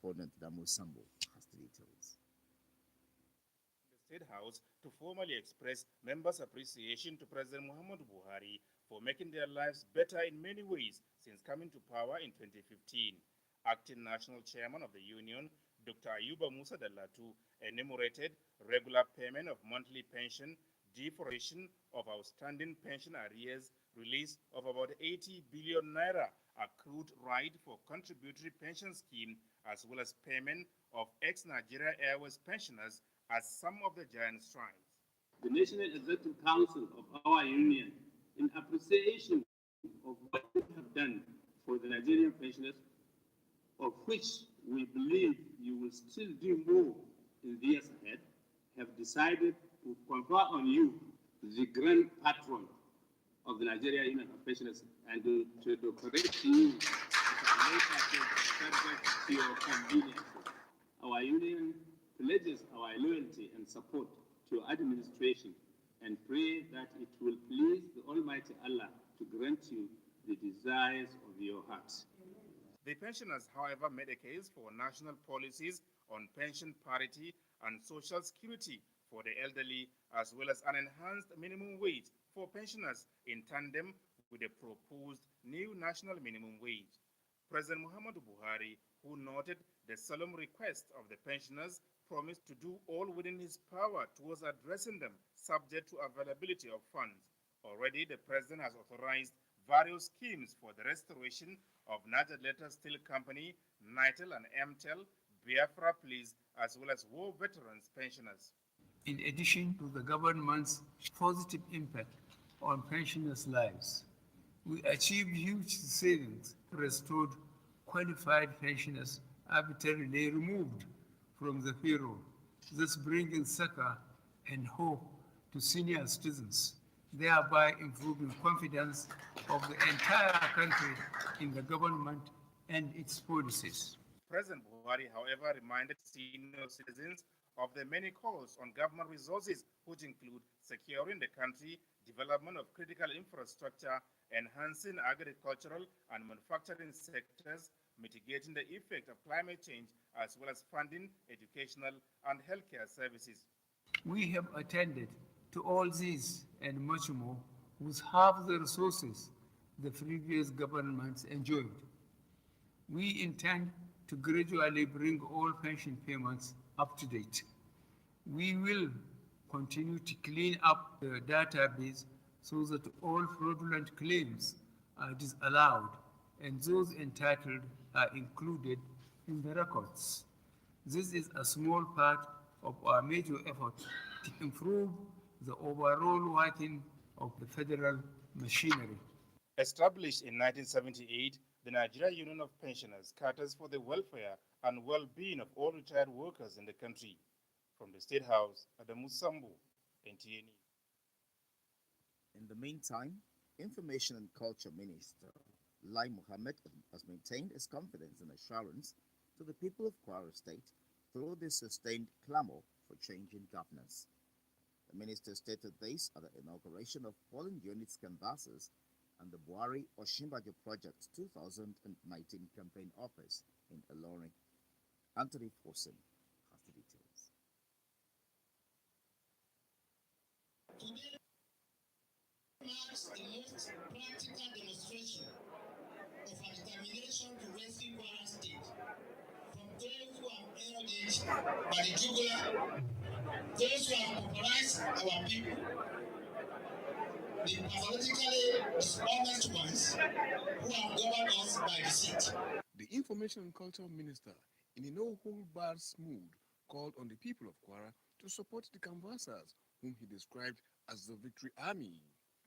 correspondent Damu Sambo has the details. The State House to formally express members' appreciation to President Muhammadu Buhari for making their lives better in many ways since coming to power in 2015. Acting National Chairman of the Union, Dr. Ayuba Musa Dallatu, enumerated regular payment of monthly pension, deforestation of outstanding pension arrears, release of about 80 billion naira accrued right for contributory pension scheme, as well as payment of ex-Nigeria Airways pensioners as some of the giant strides. The National Executive Council of our union, in appreciation of what you have done for the Nigerian pensioners, of which we believe you will still do more in the years ahead, have decided to confer on you the grand patron of the Nigeria Union of Pensioners and to decorate you subject to your convenience. Our union pledges our loyalty and support to your administration and pray that it will please the Almighty Allah to grant you the desires of your hearts. The pensioners, however, made a case for national policies on pension parity and social security for the elderly, as well as an enhanced minimum wage for pensioners in tandem with the proposed new national minimum wage. President Muhammadu Buhari, who noted the solemn request of the pensioners, promised to do all within his power towards addressing them, subject to availability of funds. Already, the president has authorized various schemes for the restoration of Niger Delta Steel Company, NITEL and MTEL, Biafra Police, as well as war veterans pensioners. In addition to the government's positive impact on pensioners' lives, we achieved huge savings, restored qualified pensioners arbitrarily removed from the payroll, thus bringing succor and hope to senior citizens, thereby improving confidence of the entire country in the government and its policies. President Buhari, however, reminded senior citizens of the many calls on government resources, which include securing the country, development of critical infrastructure, enhancing agricultural and manufacturing sectors, mitigating the effect of climate change, as well as funding educational and healthcare services. We have attended to all these and much more with half the resources the previous governments enjoyed. We intend to gradually bring all pension payments up to date. We will continue to clean up the database so that all fraudulent claims are disallowed and those entitled are included in the records. This is a small part of our major effort to improve the overall working of the federal machinery. Established in 1978, the Nigeria Union of Pensioners caters for the welfare and well-being of all retired workers in the country. From the State House, Adamu Sambu, NTA News. In the meantime, Information and Culture Minister Lai Mohammed has maintained his confidence and assurance to the people of Kwara State through this sustained clamor for change in governance. The minister stated this at the inauguration of polling units canvassers and the Buhari Oshimbajo Project 2019 campaign office in Ilorin. Anthony Forsen has the details. Today marks the most practical demonstration of our determination to rescue Kwara State from those who have held it by the jugular, those who have pauperized our people, the pathologically dishonest ones who have governed us by deceit. The Information and Culture Minister, in a no-hold-barred mood, called on the people of Kwara to support the canvassers, whom he described as the Victory Army.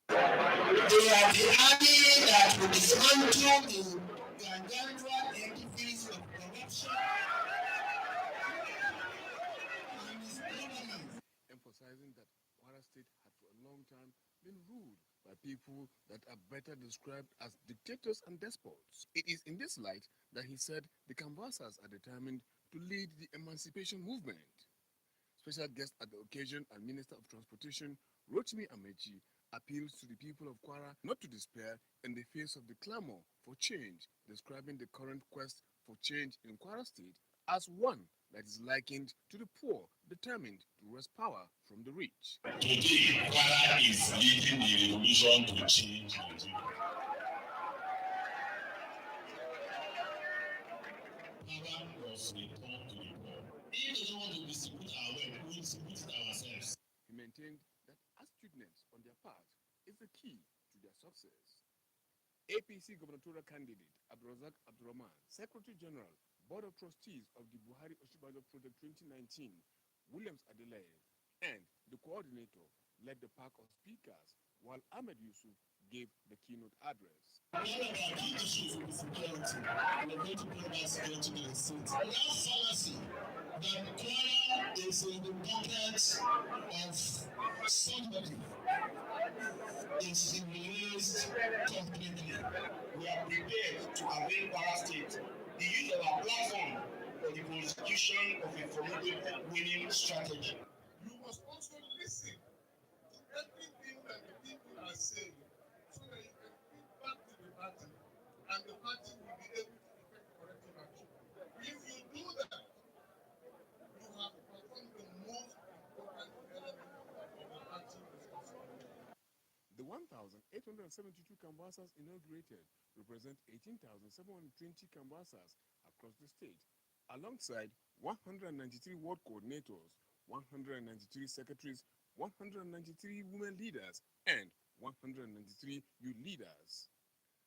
They are the army that will dismantle the gargantuan edifice of corruption and misgovernance. Emphasizing that Kwara State had for a long time been ruled by people that are better described as dictators and despots. It is in this light that he said the canvassers are determined to lead the emancipation movement. Special guest at the occasion and Minister of Transportation, Rotimi Amechi, appeals to the people of Kwara not to despair in the face of the clamor for change, describing the current quest for change in Kwara State as one that is likened to the poor, determined to wrest power from the rich. Today, Kwara is leading the revolution to change Nigeria. Power was returned to the poor. If they don't want to distribute our wealth, we will distribute it ourselves. He maintained that astuteness on their part is the key to their success. APC gubernatorial candidate Abdulrazak Abdurrahman, Secretary General, Board of Trustees of the Buhari Oshibajo Project 2019, Williams Adeleye, and the coordinator led the pack of speakers, while Ahmed Yusuf gave the keynote address. One of our key issues will be security. We are going to bring back security to the state. That fallacy that Kwara is in the pockets of somebody is released completely. We are prepared to avail Kwara State the use of our platform for the constitution of a formidable winning strategy. You must also listen to everything that the people are saying so that you can feed back to the party and the party will be able to effect corrective action. If you do that, you have performed the most important element of the party responsibility. The 1,872 canvassers inaugurated represent 18,720 canvassers across the state, alongside 193 ward coordinators, 193 secretaries, 193 women leaders, and 193 youth leaders.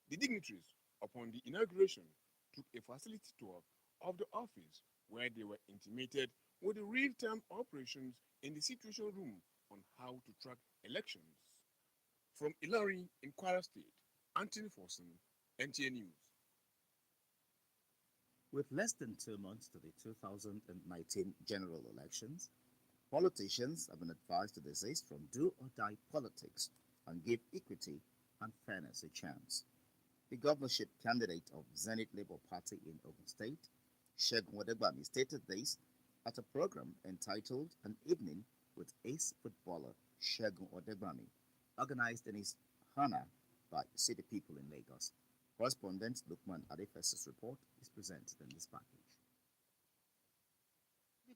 The dignitaries, upon the inauguration, took a facility tour of the office where they were intimated with the real-time operations in the situation room on how to track elections. From Ilori in Kwara State, Anthony Forson, NTA News. With less than 2 months to the 2019 general elections, politicians have been advised to desist from do or die politics and give equity and fairness a chance. The governorship candidate of Zenith Labour Party in Ogun State, Shegun Odegbami, stated this at a program entitled An Evening with Ace footballer Shegun Odegbami, organized in his honor by city people in Lagos. Correspondent Lukman Adefesa's report is presented in this package.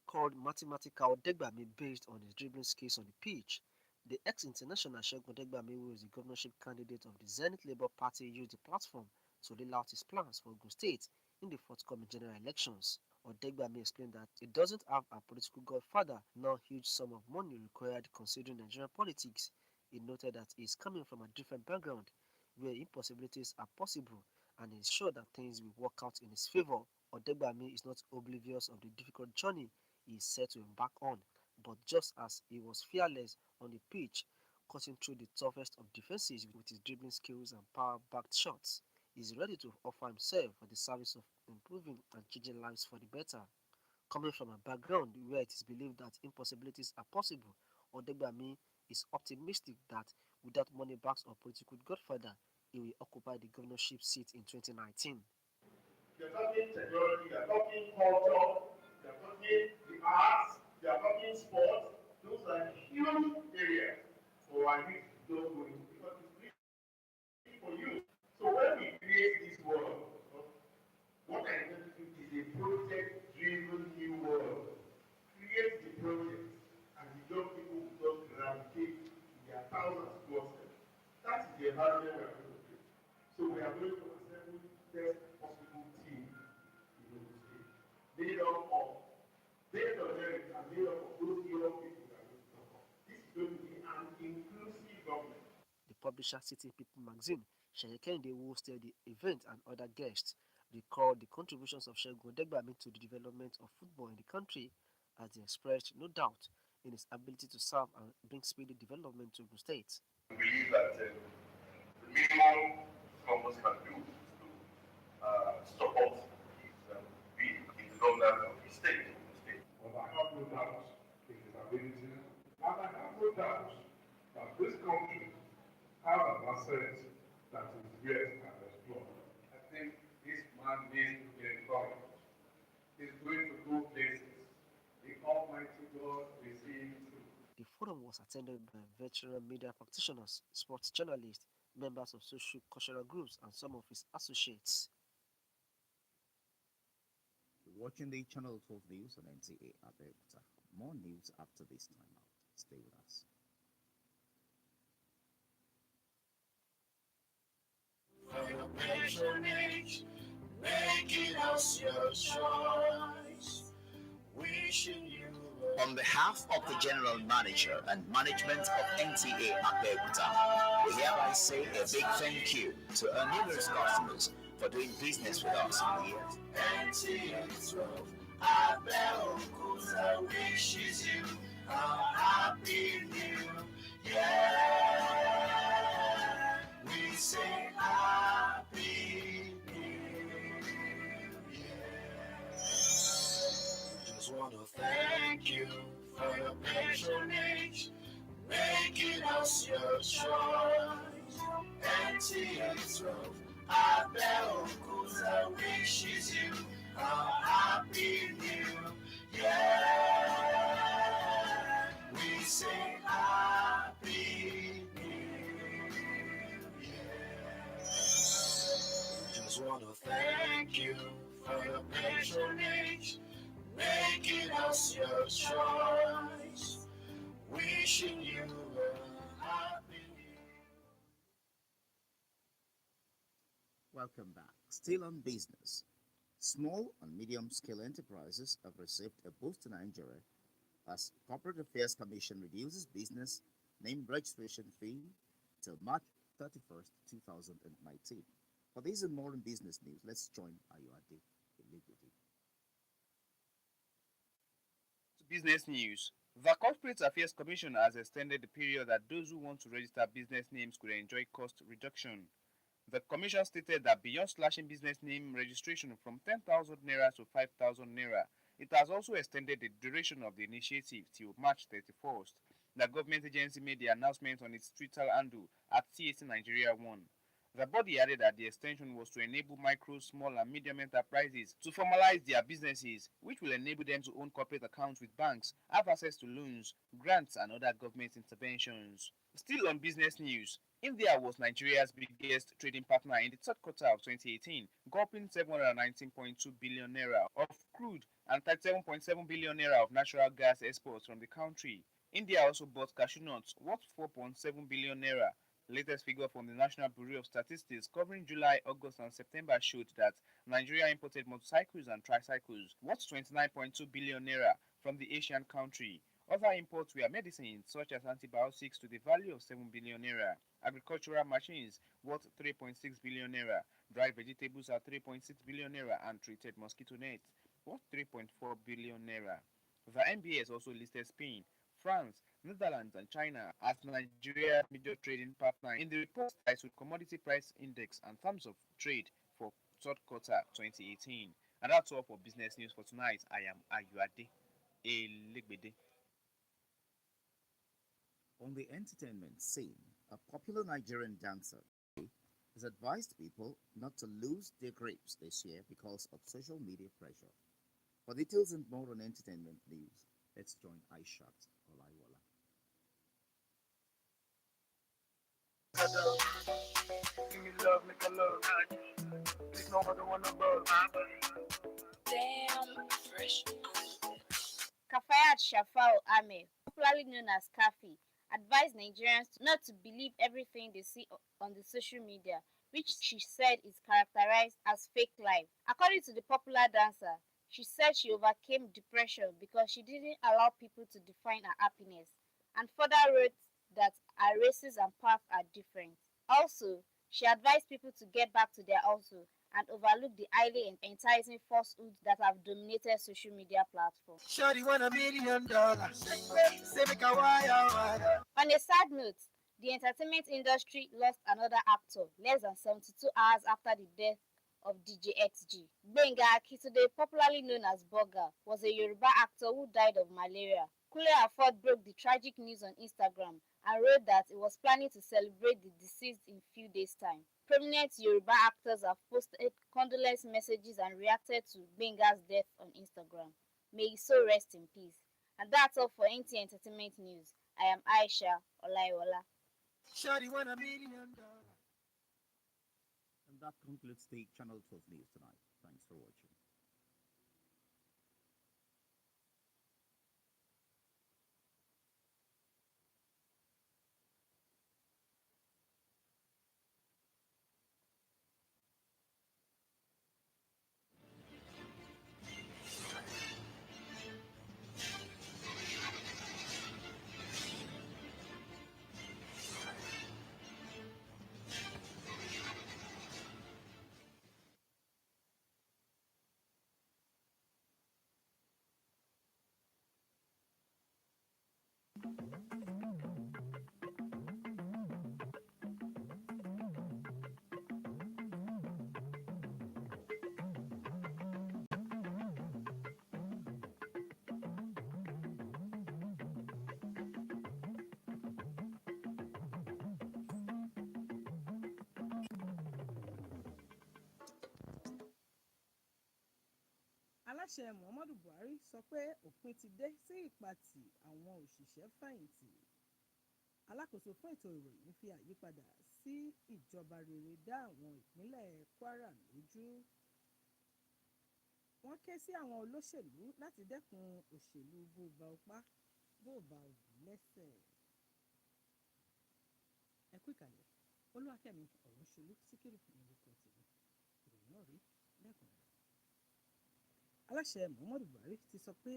Called Mathematical Odegbami based on his dribbling skills on the pitch. The ex-international Segun Odegbami, who is the governorship candidate of the Zenith Labour Party, used the platform to lay out his plans for Ogun State in the forthcoming general elections. Odegbami explained that he doesn't have a political godfather nor huge sum of money required considering Nigerian politics. He noted that he is coming from a different background where impossibilities are possible and he is sure that things will work out in his favor. Odegbami is not oblivious of the difficult journey he is set to embark on, but just as he was fearless on the pitch, cutting through the toughest of defenses with his dribbling skills and power-backed shots, he is ready to offer himself for the service of improving and changing lives for the better. Coming from a background where it is believed that impossibilities are possible, Odegbami is optimistic that without money bags or political godfather, he will occupy the governorship seat in 2019. You're talking technology, you're talking culture, you're talking the arts, you're talking sports. Those are huge areas for our youth to go into because it's free for you. So when we create this world, what I intend to do is a project-driven new world. Create the project, and the young people will just gravitate to their thousands towards them. That is the environment we are going to create. So we are going to assemble the best possible team in the state, made up of based on merit and made up of those young people that we talk about. This is going to be an inclusive government. The publisher City People magazine, Sheye Kehinde, who hosted the event, and other guests recalled the contributions of Segun Odegbami to the development of football in the country, as they expressed no doubt in his ability to serve and bring speedy development to Ogun State. We believe that the minimum government can do is to support his governance of his state. But I have no doubt in his ability, and I have no doubt that this country has an asset that is yet unexplored. I think this man needs to be encouraged. He's going to go places. The Almighty God will see him through. The forum was attended by veteran media practitioners, sports journalists, members of social cultural groups, and some of his associates. Watching the Channel 12 News on Nta Abeokuta. More news after this time out. Stay with us. For your patronage, making us your choice. Wishing you On behalf of the General Manager and management of Nta Abeokuta, we hereby say a big thank you to our numerous customers for doing business with us in the year. Nta Abeokuta wishes you a happy new year. We say happy new year. Just want to thank you for your patronage, making us your choice. Nta Abeokuta wishes you a happy new year. We say happy new year. Just want to thank you for your patronage, making us your choice. Wishing you a happy new year. Welcome back. Still on business. Small and medium scale enterprises have received a boost in Nigeria as Corporate Affairs Commission reduces business name registration fee till March 31st, 2019. For this and more in business news, let's join Ayuade Iligudi. To business news. The Corporate Affairs Commission has extended the period that those who want to register business names could enjoy cost reduction. The Commission stated that beyond slashing business name registration from 10,000 naira to 5,000 naira, it has also extended the duration of the initiative till March 31st. The government agency made the announcement on its Twitter handle at CAC Nigeria 1. The body added that the extension was to enable micro, small, and medium enterprises to formalize their businesses, which will enable them to own corporate accounts with banks, have access to loans, grants, and other government interventions. Still on business news, India was Nigeria's biggest trading partner in the third quarter of 2018, gulping 719.2 billion naira of crude and 37.7 billion naira of natural gas exports from the country. India also bought cashew nuts worth 4.7 billion naira. Latest figure from the National Bureau of Statistics covering July, August, and September showed that Nigeria imported motorcycles and tricycles worth 29.2 billion naira from the Asian country. Other imports were medicines such as antibiotics to the value of 7 billion naira, agricultural machines worth 3.6 billion naira, dried vegetables at 3.6 billion naira, and treated mosquito nets worth 3.4 billion naira. The MBS also listed Spain, France, Netherlands, and China as Nigeria's major trading partner in the report titled Commodity Price Index and Terms of Trade for third quarter 2018. And that's all for business news for tonight. I am Ayuade Elegbede. On the entertainment scene, a popular Nigerian dancer has advised people not to lose their grips this year because of social media pressure. For details and more on entertainment news, let's join Aishat Olaiwola. Give me love, make a love. There's no other one above. Damn fresh. Kafayat Shafau Ame, popularly known as Kafi, advised Nigerians not to believe everything they see on the social media, which she said is characterized as fake life. According to the popular dancer, she said she overcame depression because she didn't allow people to define her happiness, and further wrote that our races and paths are different. Also, she advised people to get back to their hustle and overlook the highly enticing falsehoods that have dominated social media platforms. Shorty want $1 million. Say make a wire. On a sad note, the entertainment industry lost another actor less than 72 hours after the death of DJ XG. Gbenga Akitude, popularly known as Boga, was a Yoruba actor who died of malaria. Kule Afod broke the tragic news on Instagram and wrote that he was planning to celebrate the deceased in few days' time. Prominent Yoruba actors have posted condolence messages and reacted to Gbenga's death on Instagram. May his soul rest in peace. And that's all for NT Entertainment News. I am Aisha Olaiwola. Shorty want $1 million. And that concludes the Channel 12 News tonight. Thanks for watching. aláṣẹ muhammadu buhari sọ pé òpin ti dé sí ìpatì àwọn òṣìṣẹ́ fẹ̀yìntì alákòóso fún ètò ìròyìn fi àyípadà sí ìjọba rere dá àwọn ìpínlẹ̀ kwara lójú wọ́n ké sí àwọn olóṣèlú láti dẹ́kun òṣèlú bóba ọpá bóba òbí lẹ́sẹ̀ ẹ kú ìkàlẹ̀ olúwakẹ́mi ọ̀rọ̀ṣolú síkírù ní orúkọ tèmi ìròyìn náà rí lẹ́kùnrin aláṣẹ muhammadu buhari ti sọ pé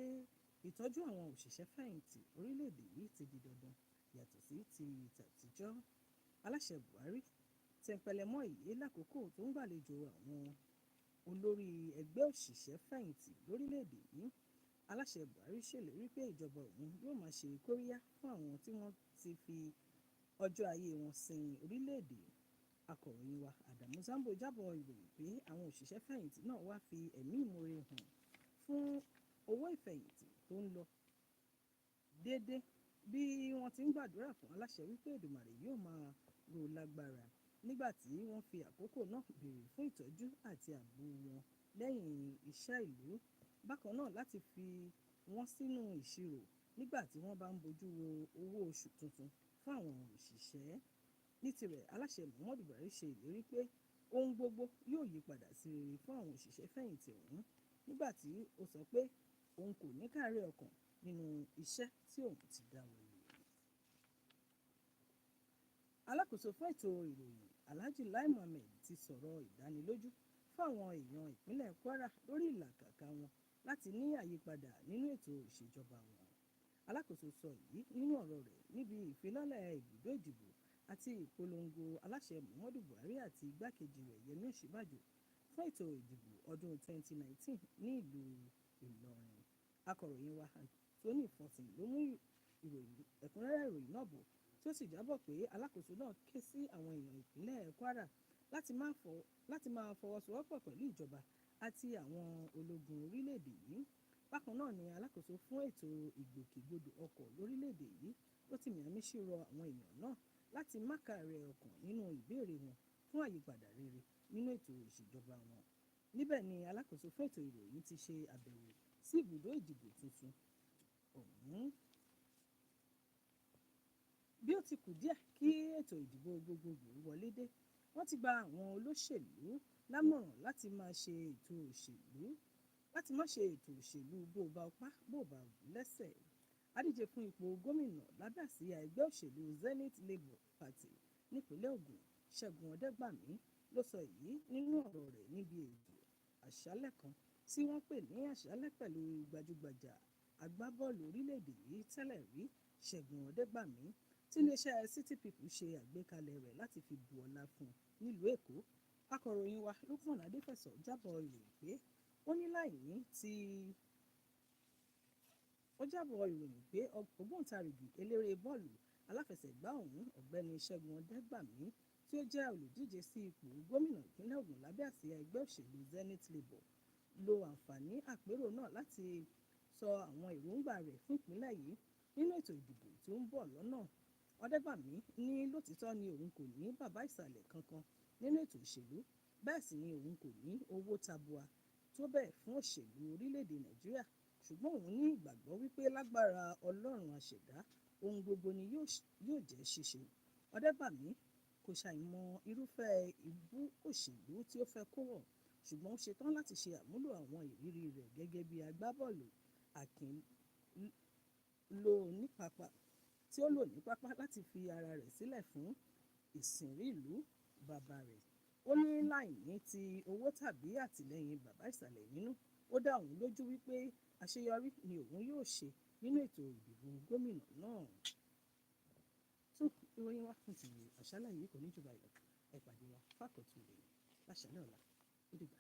ìtọ́jú àwọn òṣìṣẹ́ fẹ̀yìntì orílẹ̀-èdè yìí ti di dandan yàtọ̀ sí ti tàtijọ́ aláṣẹ buhari tẹ̀pẹ̀lẹ̀mọ́ èyí lákòókò tó ń gbàlejò àwọn olórí ẹgbẹ́ òṣìṣẹ́ fẹ̀yìntì lórílẹ̀-èdè yìí aláṣẹ buhari ṣèlérí pé ìjọba òun yóò máa ṣe kóríyá fún àwọn tí wọ́n ti fi ọjọ́ ayé wọn sin orílẹ̀-èdè akọ̀ròyìn wa Adamu Zambo jábọ̀ ìròyìn pé àwọn òṣìṣẹ́ fẹ̀yìntì náà wá fi ẹ̀mí ìmoore hàn fún owó ìfẹ̀yìntì tó ń lọ déédé bí wọ́n ti ń gbàdúrà fún aláṣẹ wípé Èdùmàrè yóò máa ró lágbára nígbà tí wọ́n fi àkókò náà béèrè fún ìtọ́jú àti ààbò wọn lẹ́yìn iṣẹ́ ìlú bákan náà láti fi wọ́n sínú ìṣirò nígbà tí wọ́n bá ń bójú wo owó oṣù tuntun fún àwọn òṣìṣẹ́ ní tirẹ̀ aláṣẹ muhammadu buhari ṣe ìlérí pé ohun gbogbo yóò yí padà sí rere fún àwọn òṣìṣẹ́ fẹ̀yìntì ọ̀hún nígbà tí ó sọ pé òun kò ní káàárẹ̀ ọkàn nínú iṣẹ́ tí òun ti dáwọ́ lé. alákòóso fún ètò ìròyìn alhaji lai muhammed ti sọ̀rọ̀ ìdánilójú fún àwọn èèyàn ìpínlẹ̀ kwara lórí ìlàkàkà wọn láti ní àyípadà nínú ètò ìṣèjọba wọn alákòóso sọ yìí nínú ọ̀rọ̀ rẹ̀ níbi ìfilọ́lẹ̀ ibùdó ìdìbò àti ìpolongo aláṣẹ muhammadu buhari àti igbákejì rẹ̀ yẹmí ọ̀ṣínbàjò fún ètò ìdìbò ọdún 2019 ní ìlú ìlọrin akọ̀ròyìn wa anthony fọsìn ló mú ẹ̀kúnrẹ́rẹ́ ìròyìn náà bọ̀ tí ó sì jábọ̀ pé alákòóso náà ké sí àwọn èèyàn ìpínlẹ̀ kwara láti máa fọwọ́sowọ́pọ̀ pẹ̀lú ìjọba àti àwọn ológun orílẹ̀-èdè yìí bákan náà ni alákòóso fún ètò ìgbòkègbodò ọkọ̀ lórílẹ̀-èdè yìí rotimi amísí rọ àwọn èèyàn náà láti má káàárẹ̀ ọkàn nínú ìbéèrè wọn fún àyípadà rere nínú ètò ìṣèjọba wọn níbẹ̀ ni alákòóso fún ètò ìròyìn ti ṣe àbẹ̀wò sí ibùdó ìdìbò tuntun ọ̀hún bí ó ti kù díẹ̀ kí ètò ìdìbò gbogbogbò wọlé dé wọ́n ti gba àwọn olóṣèlú lámọ̀ràn láti má ṣe ètò òṣèlú bóba ọpá bóba òbí lẹ́sẹ̀ adíje fún ipò gómìnà lábẹ́ àsíá ẹgbẹ́ òṣèlú zenith labour party nípínlẹ̀ ògùn ṣẹ́gun ọ̀dẹ́gbàmí ló sọ èyí nínú ọ̀rọ̀ rẹ̀ níbi ètò àṣálẹ́ kan tí wọ́n pè ní àṣálẹ́ pẹ̀lú gbajúgbajà agbábọ́ọ̀lù orílẹ̀-èdè yìí tẹ́lẹ̀ rí ṣẹ́gun ọ̀dẹ́gbàmí tí iléeṣẹ́ city people ṣe àgbékalẹ̀ rẹ̀ láti fi bu ọlá fún nílùú èkó akọ̀ròyìn wa lukman adéfẹ̀sọ jábọ̀ ìròyìn pé ó ní láìní tí ó jábọ̀ ìròyìn pé ògbóǹtarìgì eléré bọ́ọ̀lù aláfẹsẹ̀gbá ọ̀hún ọ̀gbẹ́ni ṣẹ́gun ọ̀dẹ́gbàmí tí ó jẹ́ olùdíje sí ipò gómìnà ìpínlẹ̀ ògùn lábẹ́ àsíá ẹgbẹ́ òṣèlú zenith labour lo àǹfààní àpérò náà láti sọ àwọn èròǹgbà rẹ̀ fún ìpínlẹ̀ yìí nínú ètò ìdìbò tó ń bọ̀ lọ́nà ọ̀dẹ́gbàmí ní lótìítọ́ ni òun kò ní bàbá ìsàlẹ̀ kankan nínú ètò òṣèlú bẹ́ẹ̀ sì ni òun kò ní owó tabua tó bẹ́ẹ̀ fún òṣèlú orílẹ̀-èdè nàìjíríà ṣùgbọ́n òun ní ìgbàgbọ́ wípé lágbára ọlọ́run àṣẹ̀dá ohun gbogbo ni yóò jẹ́ ṣíṣe ọ̀dẹ́gbàmí kò ṣàìmọ̀ irúfẹ́ ìbú òṣèlú tí ó fẹ́ kó wọ̀ ṣùgbọ́n ó ṣetán láti ṣe àmúlò àwọn ìrírí rẹ̀ gẹ́gẹ́ bí agbábọ́ọ̀lù akin tí ó lò ní pápá láti fi ara rẹ̀ sílẹ̀ fún ìsìnrí ìlú bàbá rẹ̀ ó ní láìní ti owó tàbí àtìlẹ́yìn bàbá ìsàlẹ̀ nínú ó dá òun lójú wípé àṣeyọrí ni òun yóò ṣe nínú ètò ìdìbò gómìnà náà tó ìròyìn wa fún ti àṣálẹ́ yìí kò ní jù báyìí lọ ẹ pàdé wa fákọ̀tún ìròyìn láṣálẹ́ ọ̀la ó dìgbà.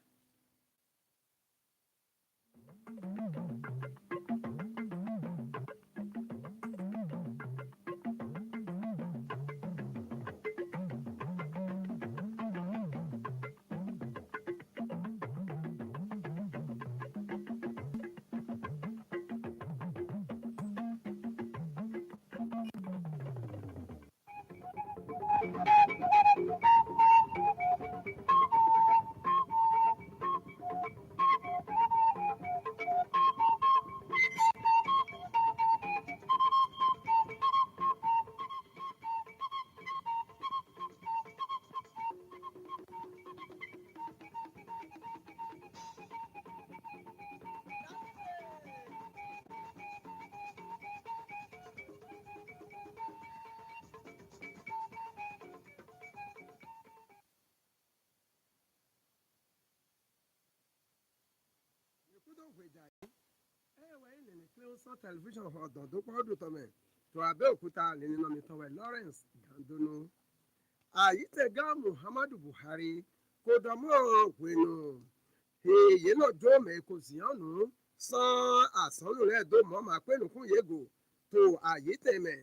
Clemson television ọ̀dọ̀ tó pọ́ọ́dù tọmẹ̀ tó Abẹ́òkúta lẹ́ni nọmi tọwẹ̀ Lawrence Gandunu. Àyítẹ̀gá Muhammadu Buhari kò dọ̀mọ́ òpinnu. Èyí náà jó mẹ́kò sí ọ̀nù san àsánlò rẹ̀ dó mọ́ máa pẹ́ẹ́nù fún yégo tó àyítẹ̀mẹ̀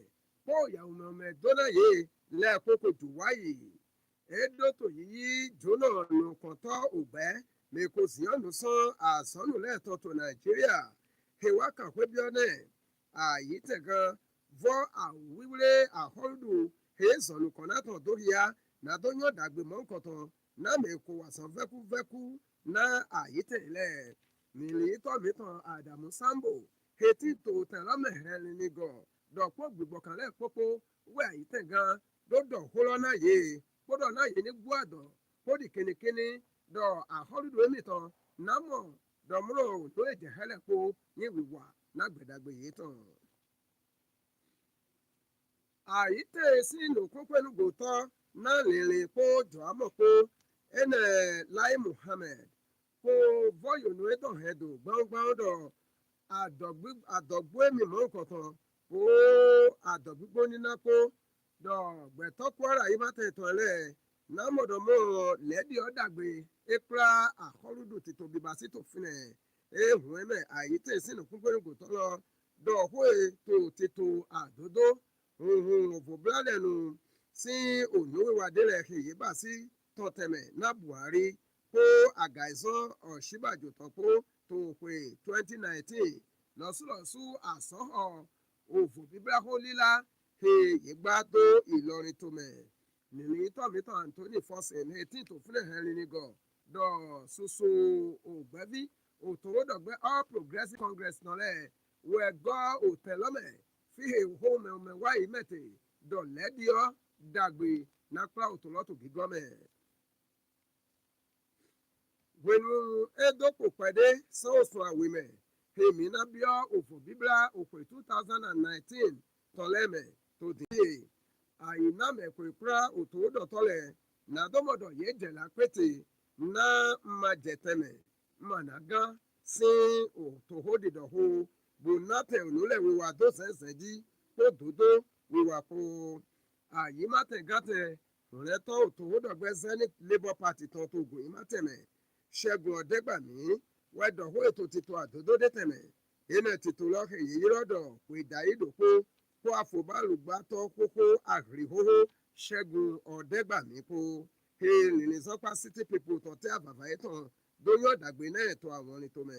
kó ìyàwó mẹ́mẹ́ dọ́nà yé lẹ́ẹ̀kókò jù wáyé. Èdò tó yíyí jóná nù kọ̀tọ́ ògbẹ́ mẹ́kò sí ọ̀nù san àsánlò rẹ̀ tọ̀tọ̀ Nàìjíríà. Hewa kan kwe bione àyítẹ̀gan vọ́ àwíwúrẹ́ àhọ́rùdù hezọ̀nù kọ̀nàtàn dóríà nàdóyàn dàgbé mọ́ǹkọ̀tàn náà mẹ́kọ wàsàn vẹ́kúvẹ́kú náà àyítẹ̀lẹ̀ mílítọ̀mítàn Àdàmú Sambo etí tó tẹ̀lọ́mẹ̀rẹ́ nígọ̀ dọ̀pọ̀ gbìgbọ̀kànlẹ̀ pópó wẹ́ àyítẹ̀gan lódò hólọ́ náà yé kódọ̀ náà yé ní gbọ́dọ̀ kódì kínníkínní dọ̀ àhọ́rùdù èmìtàn námọ̀ dọ̀múrò tó lè jẹ́ hẹ́lẹ̀pọ̀ ní wíwà lágbẹ̀dàgbẹ̀ yìí tán. Àyítẹ̀ sí ìlú kópẹ́nugbò tán náà lèrè kó jọ̀ámọ̀ kó ẹnẹ̀ Lai Muhammed kó vọ́yònú ẹ̀dọ̀ ẹ̀dọ̀ gbọ́ngbọ́n dọ̀ àdọ̀gbó èmi mọ́ nǹkan kó àdọ̀gbígbó níná kó dọ̀ gbẹ̀tọ́ Kwara yìí má tẹ̀ tán lẹ̀ námọ̀dọ̀mọ́ lẹ́dí ọ̀dàgbé ekura àkọ́rùdù tètò bíbá sí tòfinẹ̀ ehun ẹ̀mẹ̀ àyítẹ̀ sínú kúnpẹ́nugbò tán lọ dọ̀ hóè tó tètò àdódó òfòbílẹ̀nu sí ònúwìwádìrẹ̀ èyí bá sí tọ̀tẹ̀mẹ̀ náà Buhari kó àgàìsàn Ọ̀ṣínbàjò tán kó tó pé 2019 lọ́sùlọ́sù àsọ̀họ̀ òfòbíbíláhó lílá èyí gbá tó Ìlọrin tó mẹ̀ nìní tọ̀mítàn Anthony Fosin etí tó fúnlẹ̀ hẹ́rin nígọ̀ dọ̀ soso ògbẹ́bí òtòwódọ̀gbẹ́ All Progressives Congress nọ́lẹ̀ wẹ̀gọ́ òtẹ̀lọ́mẹ̀ fihe home wáyé mẹ́tẹ̀ dọ̀lẹ́díọ́ dàgbé nápá òtòlọ́tò gígọ́mẹ̀. Wẹ̀nu ẹ̀dọ́kọ̀ pẹ̀dé sọ́ọ̀sùn àwìmẹ̀ èmi náà bíọ́ òfò bíbélà òpè 2019 tọ́lẹ́mẹ̀ tó dìde àyìnàmẹ̀kọ̀ ìkúra òtòwódọ̀tọ́lẹ̀ nàdọ́mọ̀dọ̀ yé jẹ̀lá pété ná mma jẹ̀tẹ̀mẹ̀ mmanagán sí òtòwódìdọ̀hó bonate onule wiwa do sẹsẹji kó dodo wiwa kó àyímátẹgàtẹ rẹtọ òtòwódọgbẹ Zenith Labour Party tán tó gùn ìmátẹmẹ Ṣẹ́gun Ọ̀dẹ́gbàmí wẹdọwọ ètò títọ àdódó dẹtẹmẹ ìnà títọ lọkẹ yìí rọdọ kò ìdáyédòkó kó àfòbálùgbàtọ kókó àgìrìhóhó Ṣẹ́gun Ọ̀dẹ́gbàmí kó èèlìní sọpá city people tọtẹ àbàbáyé tán dóyún ọdàgbé náà tó àwọn orin tó mẹ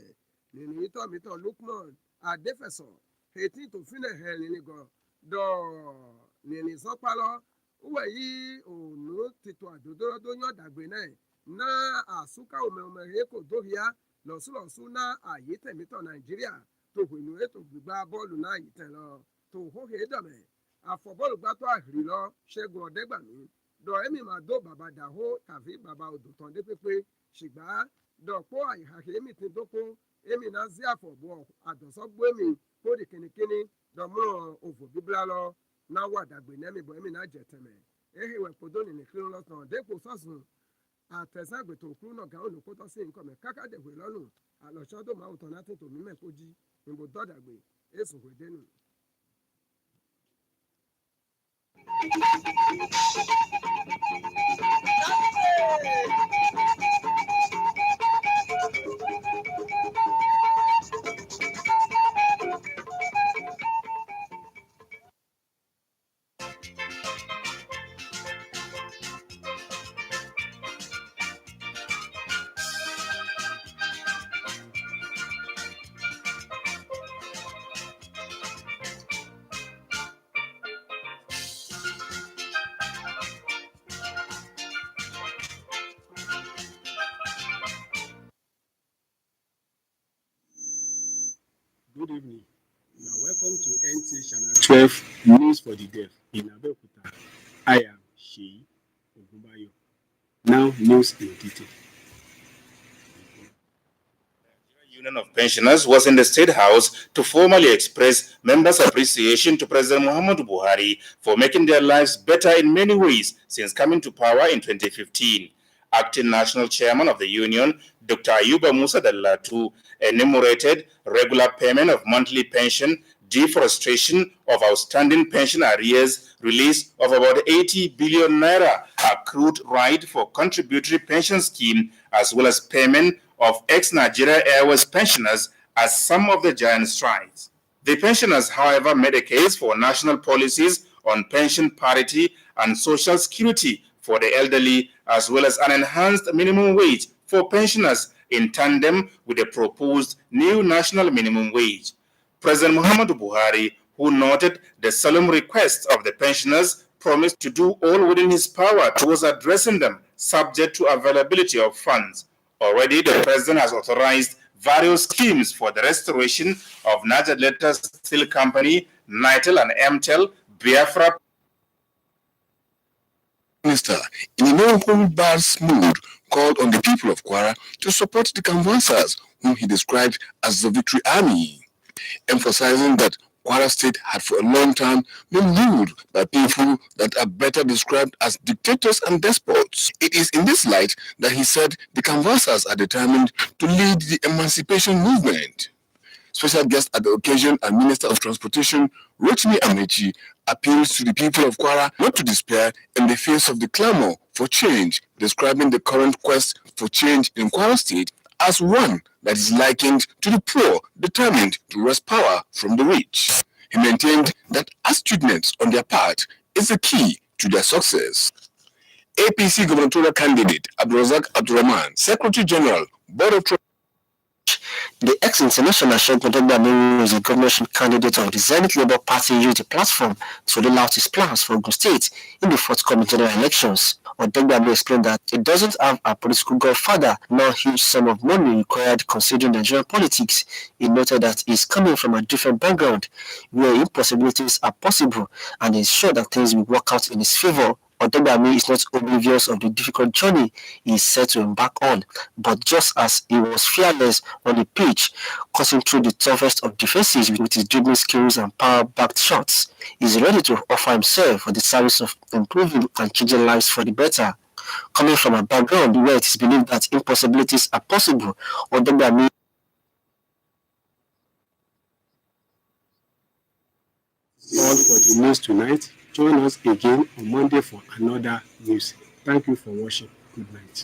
nínú ìtọ́mítọ́ Lukman Adéfẹ̀sọ̀ etí tó fínẹ̀ hẹ́ nínú gan dọ̀ nínú sọ́pálọ́ wúwẹ̀ yìí òòlù tètò àdódóró tó yàn dàgbé náà ná àsúkà òmẹ̀ọ̀mẹ̀ èkó dóríà lọ́sùlọ́sù ná àyè tẹ̀mítọ̀ Nàìjíríà tó hùnú ètò gbígbá bọ́ọ̀lù náà yìí tẹ̀ lọ tó hóhe dọ̀mẹ̀ àfọ̀bọ́ọ̀lù gbátọ́ àhìrì lọ Ṣẹ́gun Ọ̀dẹ́gbàmí dọ̀ ẹ̀mí máa dó bàbá dàhó tàbí bàbá odò tán dé pépé ṣùgbà dọ̀pọ̀ àyíhàkè èmi ti dókó èmi náà sí àfọ̀bọ̀ àdọ̀sọ́gbó èmi kóòdì kínníkínní dọ̀mọ́ òfò bíbélà lọ náà wà dàgbé nẹ́mì bọ̀ èmi náà jẹ̀ tẹ̀mẹ̀ ehiwẹ̀ kódó nìní kí ló lọ́tàn dépò sọ́sùn àtẹ̀sàgbètò òkú náà gáwọn olùkótọ́ sí nǹkan mẹ́ kákàdéwé lọ́nù àlọ́sọ́dọ̀ máa tàn láti tò mímẹ́ kó jí ìbò dọ́dàgbé èsùn kò dénú. Good evening. You are welcome to NTA Channel 12 News for the Deaf in Abeokuta. I am Sheyi Ogunbayo. Now, news in detail. Union of Pensioners was in the State House to formally express members' appreciation to President Muhammadu Buhari for making their lives better in many ways since coming to power in 2015. Acting National Chairman of the Union, Dr. Ayuba Musa Dallatu, enumerated regular payment of monthly pension, deforestation of outstanding pension arrears, release of about 80 billion naira accrued right for contributory pension scheme, as well as payment of ex-Nigeria Airways pensioners as some of the giant strides. The pensioners, however, made a case for national policies on pension parity and social security for the elderly, as well as an enhanced minimum wage for pensioners in tandem with the proposed new national minimum wage. President Muhammadu Buhari, who noted the solemn requests of the pensioners, promised to do all within his power towards addressing them, subject to availability of funds. Already, the president has authorized various schemes for the restoration of Niger Delta Steel Company, NITEL and MTEL, Biafra. Minister, in a no-holds-barred mood, called on the people of Kwara to support the canvassers, whom he described as the Victory Army, emphasizing that Kwara State had for a long time been ruled by people that are better described as dictators and despots. It is in this light that he said the canvassers are determined to lead the emancipation movement. Special guest at the occasion and Minister of Transportation, Rotimi Amechi, appeals to the people of Kwara not to despair in the face of the clamor for change, describing the current quest for change in Kwara State as one that is likened to the poor determined to wrest power from the rich. He maintained that astutness on their part is the key to their success. APC gubernatorial candidate Abdulrazak Abdurrahman, Secretary General, Board of Trustees. The ex-international Sheikh Odegbami is a governorship candidate of the Zenith Labour Party used the platform to roll out his plans for Ogun State in the forthcoming general elections. Odegbami explained that he doesn't have a political godfather nor huge sum of money required considering Nigerian politics. He noted that he's coming from a different background where impossibilities are possible and is sure that things will work out in his favor. Odegbami is not oblivious of the difficult journey he is set to embark on, but just as he was fearless on the pitch, cutting through the toughest of defenses with his dribbling skills and power-backed shots, he is ready to offer himself for the service of improving and changing lives for the better. Coming from a background where it is believed that impossibilities are possible, Odegbami All for the news tonight. Join us again on Monday for another news. Thank you for watching. Good night.